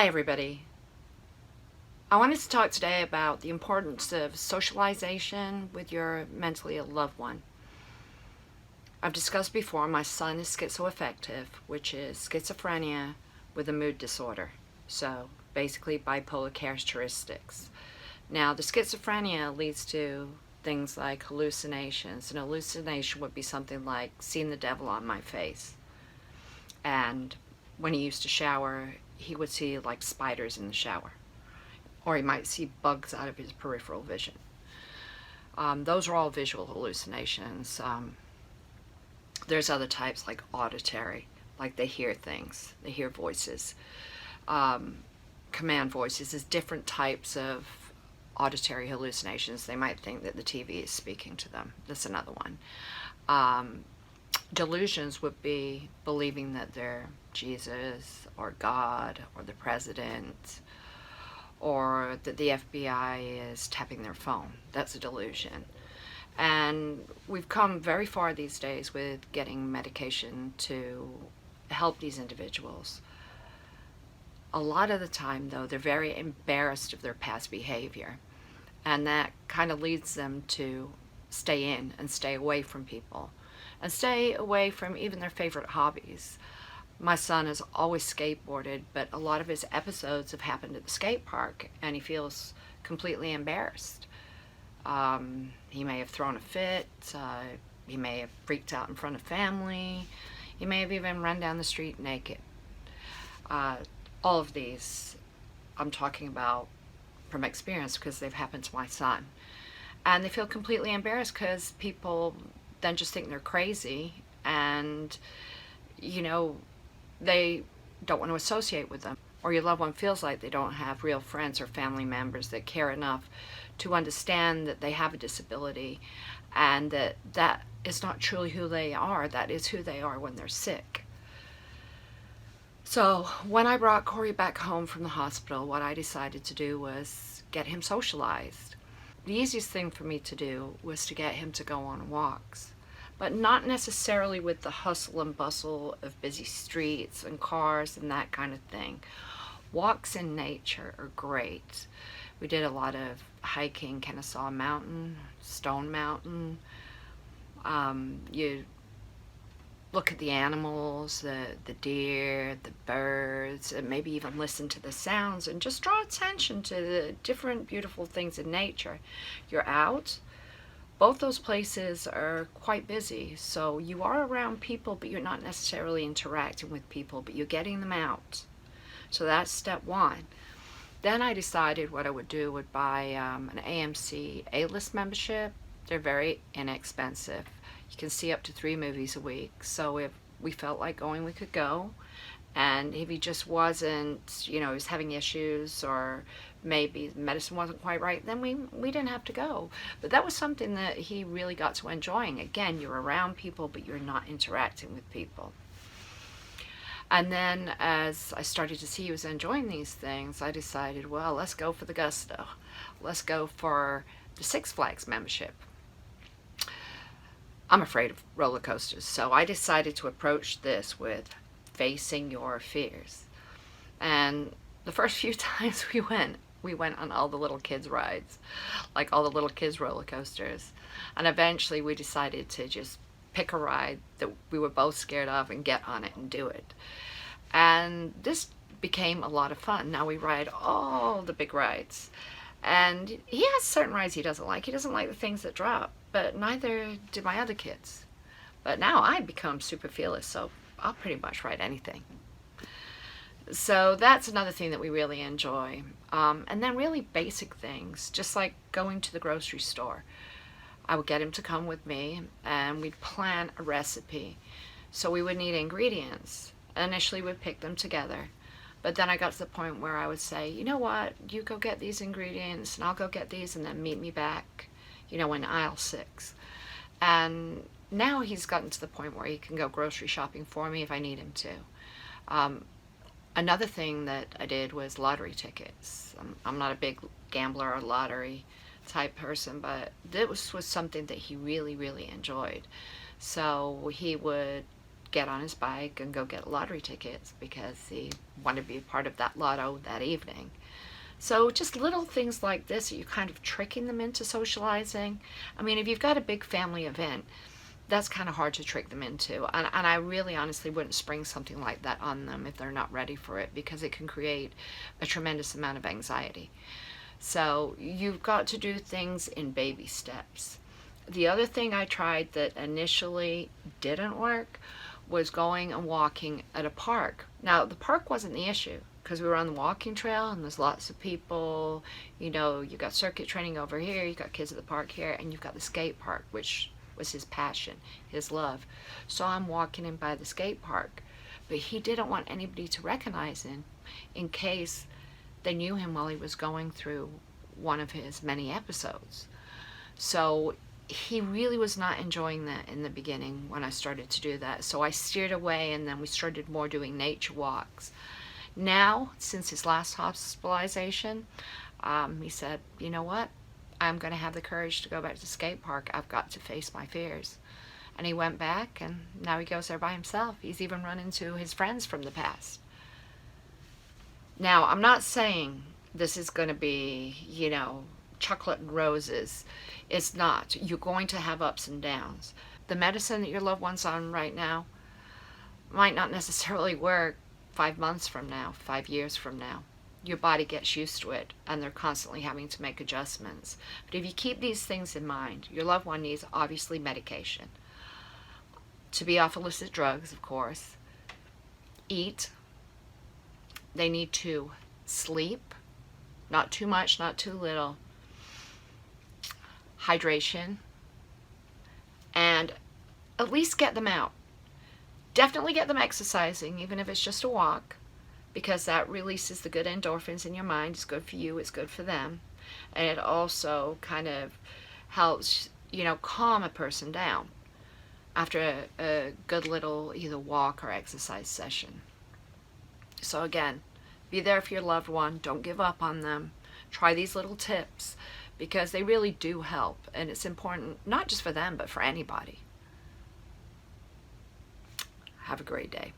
Hi everybody. I wanted to talk today about the importance of socialization with your mentally ill loved one. I've discussed before my son is schizoaffective, which is schizophrenia with a mood disorder. So basically bipolar characteristics. Now the schizophrenia leads to things like hallucinations. An hallucination would be something like seeing the devil on my face. And when he used to shower, he would see like spiders in the shower. Or he might see bugs out of his peripheral vision. Those are all visual hallucinations. There's other types like auditory, like they hear things, they hear voices. Command voices is different types of auditory hallucinations. They might think that the TV is speaking to them. That's another one. Delusions would be believing that they're Jesus or God or the president, or that the FBI is tapping their phone. That's a delusion. And we've come very far these days with getting medication to help these individuals. A lot of the time, though, they're very embarrassed of their past behavior. And that kind of leads them to stay in and stay away from people. And stay away from even their favorite hobbies. My son has always skateboarded, but a lot of his episodes have happened at the skate park, and he feels completely embarrassed. He may have thrown a fit, he may have freaked out in front of family, he may have even run down the street naked. All of these I'm talking about from experience because they've happened to my son. And they feel completely embarrassed because people then just think they're crazy, and they don't want to associate with them, or your loved one feels like they don't have real friends or family members that care enough to understand that they have a disability and that that is not truly who they are. That is who they are when they're sick. So when I brought Corey back home from the hospital, what I decided to do was get him socialized. The easiest thing for me to do was to get him to go on walks. But not necessarily with the hustle and bustle of busy streets and cars and that kind of thing. Walks in nature are great. We did a lot of hiking, Kennesaw Mountain, Stone Mountain. You look at the animals, the deer, the birds, and maybe even listen to the sounds and just draw attention to the different beautiful things in nature. You're out. Both those places are quite busy, so you are around people, but you're not necessarily interacting with people, but you're getting them out. So that's step one. Then I decided what I would do would buy an AMC A-list membership. They're very inexpensive. You can see up to 3 movies a week, so if we felt like going, we could go. And if he just wasn't, he was having issues, or maybe medicine wasn't quite right, then we didn't have to go. But that was something that he really got to enjoying. Again, you're around people, but you're not interacting with people. And then as I started to see he was enjoying these things, I decided, well, let's go for the gusto. Let's go for the Six Flags membership. I'm afraid of roller coasters, so I decided to approach this with facing your fears. And the first few times we went on all the little kids rides, like all the little kids roller coasters. And eventually we decided to just pick a ride that we were both scared of and get on it and do it. And this became a lot of fun. Now we ride all the big rides. And he has certain rides he doesn't like. He doesn't like the things that drop, but neither do my other kids. But now I've become super fearless, so I'll pretty much ride anything. So that's another thing that we really enjoy. And then really basic things, just like going to the grocery store. I would get him to come with me, and we'd plan a recipe. So we would need ingredients. Initially we'd pick them together. But then I got to the point where I would say, you know what, you go get these ingredients and I'll go get these, and then meet me back, in aisle 6. And now he's gotten to the point where he can go grocery shopping for me if I need him to. Another thing that I did was lottery tickets. I'm not a big gambler or lottery type person, but this was something that he really, really enjoyed. So he would get on his bike and go get lottery tickets because he wanted to be a part of that lotto that evening. So just little things like this, you're kind of tricking them into socializing. I mean, if you've got a big family event, that's kind of hard to trick them into. And I really honestly wouldn't spring something like that on them if they're not ready for it, because it can create a tremendous amount of anxiety. So you've got to do things in baby steps. The other thing I tried that initially didn't work was going and walking at a park. Now, the park wasn't the issue because we were on the walking trail and there's lots of people. You know, you got circuit training over here, you got kids at the park here, and you've got the skate park, which was his passion, his love. So I'm walking him by the skate park, but he didn't want anybody to recognize him in case they knew him while he was going through one of his many episodes. So he really was not enjoying that in the beginning when I started to do that. So I steered away, and then we started more doing nature walks. Now, since his last hospitalization, he said, you know what? I'm going to have the courage to go back to the skate park. I've got to face my fears. And he went back, and now he goes there by himself. He's even run into his friends from the past. Now, I'm not saying this is going to be, you know, chocolate and roses. It's not. You're going to have ups and downs. The medicine that your loved one's on right now might not necessarily work 5 months from now, 5 years from now. Your body gets used to it, and they're constantly having to make adjustments. But if you keep these things in mind, your loved one needs, obviously, medication. To be off illicit drugs, of course. Eat. They need to sleep. Not too much, not too little. Hydration. And at least get them out. Definitely get them exercising, even if it's just a walk, because that releases the good endorphins in your mind. It's good for you, it's good for them. And it also kind of helps, you know, calm a person down after a good little either walk or exercise session. So again, be there for your loved one. Don't give up on them. Try these little tips because they really do help. And it's important, not just for them, but for anybody. Have a great day.